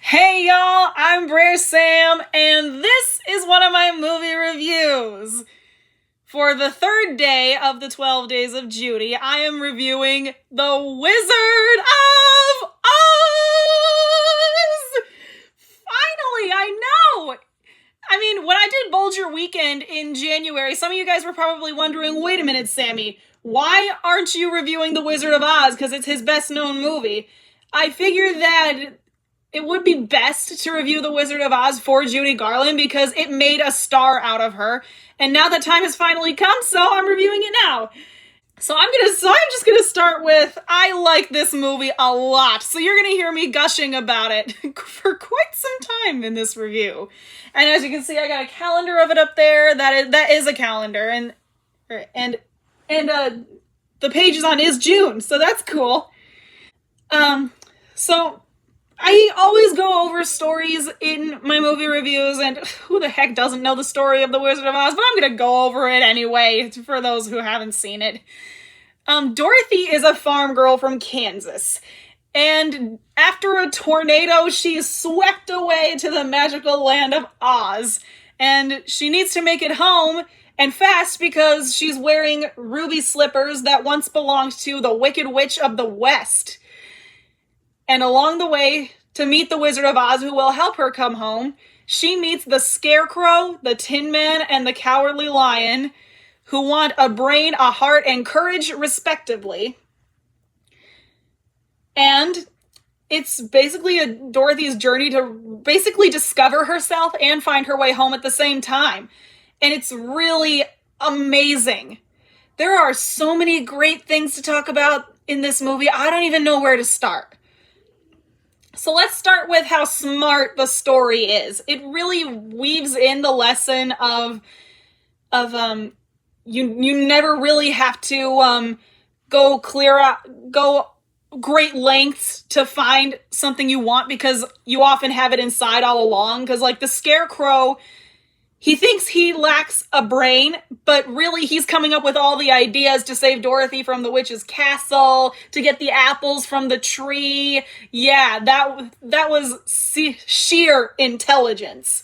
Hey y'all, I'm Brer Sam, and this is one of my movie reviews. For the third day of the 12 Days of Judy, I am reviewing The Wizard of Oz! Finally, I know! I mean, when I did Bulger Weekend in January, some of you guys were probably wondering, wait a minute, Sammy, why aren't you reviewing The Wizard of Oz? Because it's his best known movie. I figured that it would be best to review The Wizard of Oz for Judy Garland because it made a star out of her. And now the time has finally come, so I'm reviewing it now. So I'm just gonna start with, I like this movie a lot. So you're gonna hear me gushing about it for quite some time in this review. And as you can see, I got a calendar of it up there. That is a calendar, and the page is on is June, so that's cool. So I always go over stories in my movie reviews, and who the heck doesn't know the story of The Wizard of Oz, but I'm gonna go over it anyway for those who haven't seen it. Dorothy is a farm girl from Kansas, and after a tornado, she's swept away to the magical land of Oz, and she needs to make it home, and fast, because she's wearing ruby slippers that once belonged to the Wicked Witch of the West. And along the way, to meet the Wizard of Oz, who will help her come home, she meets the Scarecrow, the Tin Man, and the Cowardly Lion, who want a brain, a heart, and courage, respectively. And it's basically Dorothy's journey to basically discover herself and find her way home at the same time. And it's really amazing. There are so many great things to talk about in this movie, I don't even know where to start. So let's start with how smart the story is. It really weaves in the lesson of you never really have to go great lengths to find something you want, because you often have it inside all along. Because like the Scarecrow, he thinks he lacks a brain, but really he's coming up with all the ideas to save Dorothy from the witch's castle, to get the apples from the tree. Yeah, that was sheer intelligence.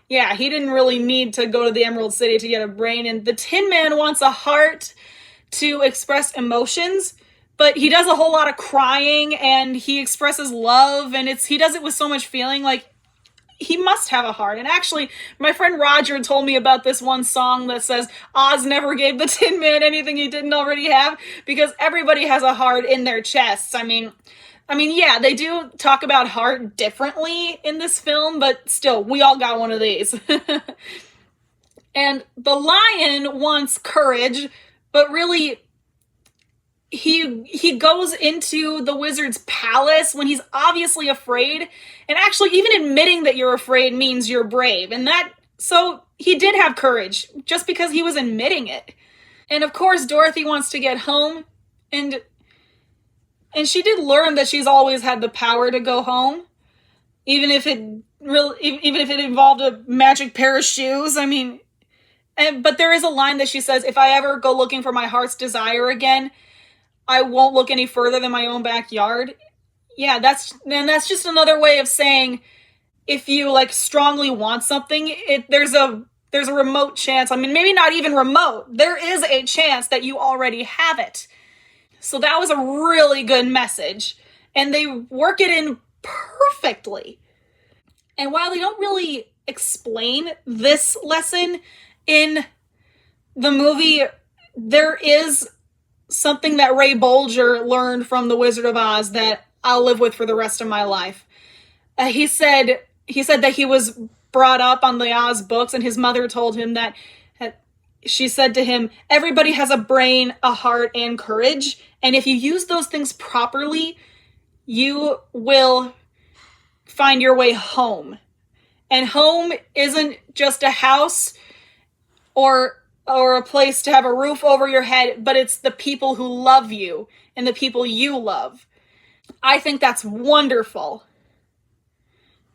Yeah, he didn't really need to go to the Emerald City to get a brain. And the Tin Man wants a heart to express emotions, but he does a whole lot of crying, and he expresses love, and he does it with so much feeling. Like, he must have a heart. And actually, my friend Roger told me about this one song that says Oz never gave the Tin Man anything he didn't already have, because everybody has a heart in their chests. I mean, yeah, they do talk about heart differently in this film, but still, we all got one of these. And the lion wants courage, but really, he goes into the wizard's palace when he's obviously afraid, and actually even admitting that you're afraid means you're brave, so he did have courage just because he was admitting it. And of course Dorothy wants to get home, and she did learn that she's always had the power to go home, even if it involved a magic pair of shoes. But there is a line that she says, if I ever go looking for my heart's desire again, I won't look any further than my own backyard. Yeah, that's just another way of saying, if you like strongly want something, there's a remote chance. I mean, maybe not even remote. There is a chance that you already have it. So that was a really good message, and they work it in perfectly. And while they don't really explain this lesson in the movie, there is something that Ray Bolger learned from The Wizard of Oz that I'll live with for the rest of my life. He said that he was brought up on the Oz books, and his mother told him that she said to him, everybody has a brain, a heart, and courage, and if you use those things properly, you will find your way home. And home isn't just a house or a place to have a roof over your head, but it's the people who love you and the people you love. I think that's wonderful.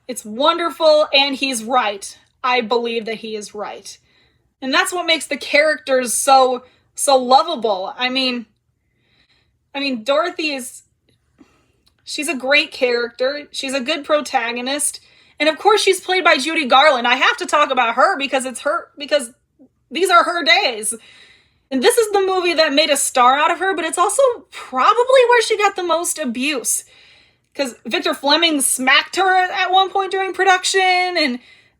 It's wonderful, and he's right. I believe that he is right. And that's what makes the characters so lovable. I mean, Dorothy is She's a great character. She's a good protagonist. And of course she's played by Judy Garland. I have to talk about her because because these are her days. And this is the movie that made a star out of her, but it's also probably where she got the most abuse. Because Victor Fleming smacked her at one point during production, and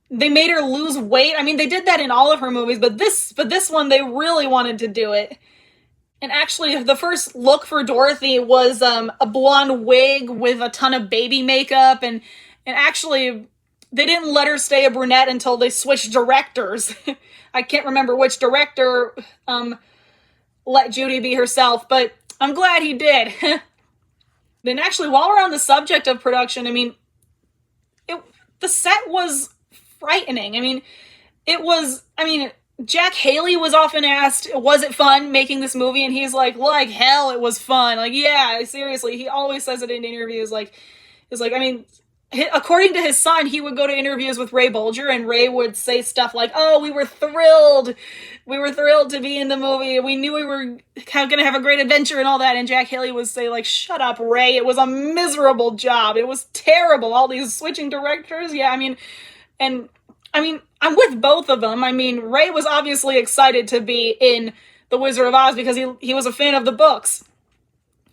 they made her lose weight. I mean, they did that in all of her movies, but this one, they really wanted to do it. And actually, the first look for Dorothy was a blonde wig with a ton of baby makeup, and actually, they didn't let her stay a brunette until they switched directors. I can't remember which director let Judy be herself, but I'm glad he did. Then actually, while we're on the subject of production, I mean, the set was frightening. I mean, Jack Haley was often asked, was it fun making this movie? And he's like hell, it was fun. Like, yeah, seriously. He always says it in interviews. I mean, according to his son, he would go to interviews with Ray Bolger, and Ray would say stuff like, oh, we were thrilled. We were thrilled to be in the movie. We knew we were going to have a great adventure and all that. And Jack Haley would say, like, shut up, Ray. It was a miserable job. It was terrible. All these switching directors. Yeah, I'm with both of them. I mean, Ray was obviously excited to be in The Wizard of Oz because he was a fan of the books.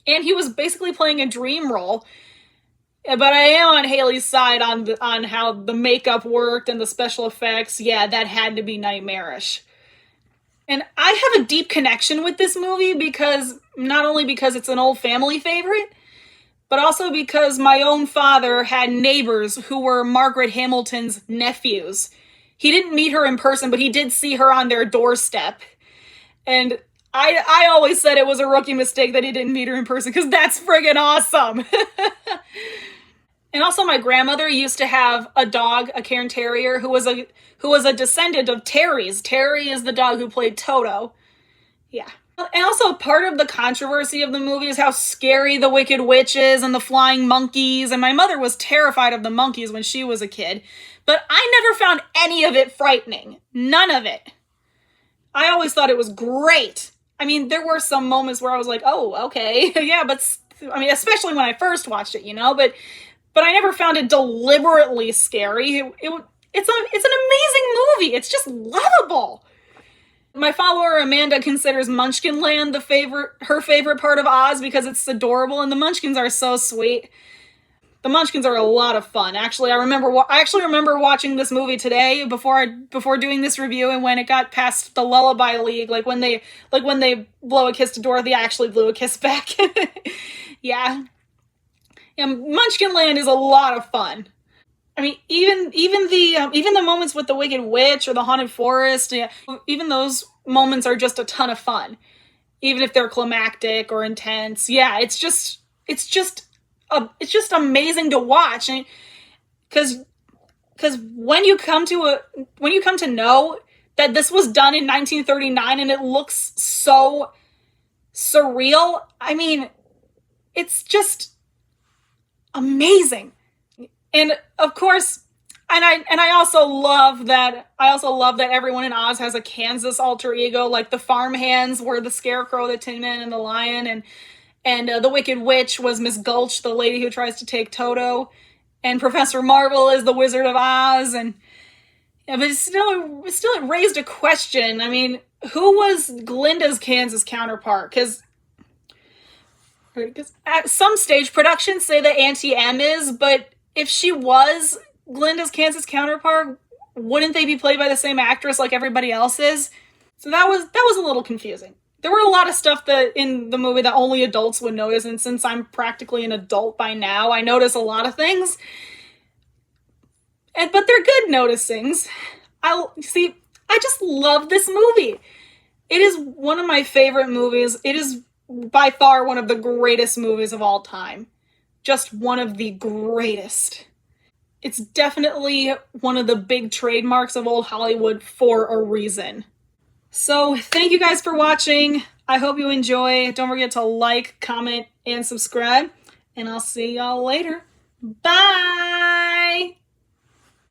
And he was basically playing a dream role. But I am on Haley's side on how the makeup worked and the special effects. Yeah, that had to be nightmarish. And I have a deep connection with this movie because, not only because it's an old family favorite, but also because my own father had neighbors who were Margaret Hamilton's nephews. He didn't meet her in person, but he did see her on their doorstep. And I always said it was a rookie mistake that he didn't meet her in person, because that's friggin' awesome. And also, my grandmother used to have a dog, a Cairn Terrier, who was a descendant of Terry's. Terry is the dog who played Toto. Yeah. And also, part of the controversy of the movie is how scary the Wicked Witch is and the flying monkeys. And my mother was terrified of the monkeys when she was a kid. But I never found any of it frightening. None of it. I always thought it was great. I mean, there were some moments where I was like, oh, okay. Yeah, but, I mean, especially when I first watched it, But I never found it deliberately scary. It's an amazing movie. It's just lovable. My follower Amanda considers Munchkinland her favorite part of Oz because it's adorable, and the Munchkins are so sweet. The Munchkins are a lot of fun. Actually, I actually remember watching this movie today before doing this review, and when it got past the Lullaby League, like when they blow a kiss to Dorothy, I actually blew a kiss back. Yeah. Yeah, Munchkinland is a lot of fun. I mean, even the moments with the Wicked Witch or the Haunted Forest, yeah, even those moments are just a ton of fun, even if they're climactic or intense. Yeah, it's just amazing to watch, because when you come to know that this was done in 1939 and it looks so surreal, I mean, it's just amazing. And of course, and I also love that everyone in Oz has a Kansas alter ego, like the farmhands were the Scarecrow, the Tin Man, and the Lion, and the Wicked Witch was Miss Gulch, the lady who tries to take Toto, and Professor Marvel is the Wizard of Oz, and yeah, but still it raised a question. I mean, who was Glinda's Kansas counterpart? Because at some stage, productions say that Auntie Em is, but if she was Glinda's Kansas counterpart, wouldn't they be played by the same actress like everybody else is? So that was a little confusing. There were a lot of stuff that in the movie that only adults would notice, and since I'm practically an adult by now, I notice a lot of things. But they're good noticings. I just love this movie. It is one of my favorite movies. It is by far one of the greatest movies of all time. Just one of the greatest. It's definitely one of the big trademarks of old Hollywood for a reason. So, thank you guys for watching. I hope you enjoy. Don't forget to like, comment, and subscribe. And I'll see y'all later. Bye!